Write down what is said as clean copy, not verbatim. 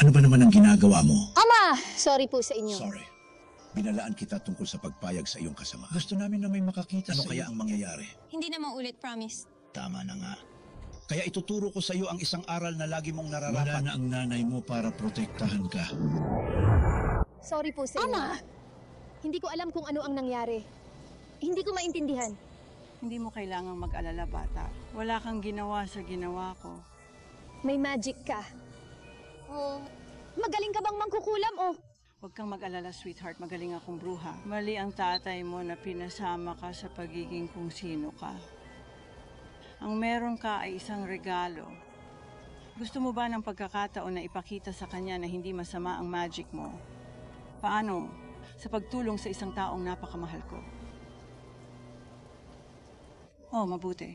Ano ba naman ang ginagawa mo? Ama! Sorry po sa inyo. Sorry. Binalaan kita tungkol sa pagpayag sa iyong kasama. Gusto namin na may makakita ano sa kaya ang mangyayari. Hindi na maulit, promise. Tama na nga. Kaya ituturo ko sa iyo ang isang aral na lagi mong nararapat. Wala na ang nanay mo para protektahan ka. Sorry po sa inyo. Ama! Hindi ko alam kung ano ang nangyari. Hindi ko maintindihan. Hindi mo kailangang mag-alala, bata. Wala kang ginawa sa ginawa ko. May magic ka. Oh, magaling ka bang mangkukulam o? Huwag kang mag-alala, sweetheart. Magaling akong bruha. Mali ang tatay mo na pinasama ka sa pagiging kung sino ka. Ang meron ka ay isang regalo. Gusto mo ba ng pagkakataon na ipakita sa kanya na hindi masama ang magic mo? Paano? Sa pagtulong sa isang taong napakamahal ko. Oh, mabuti.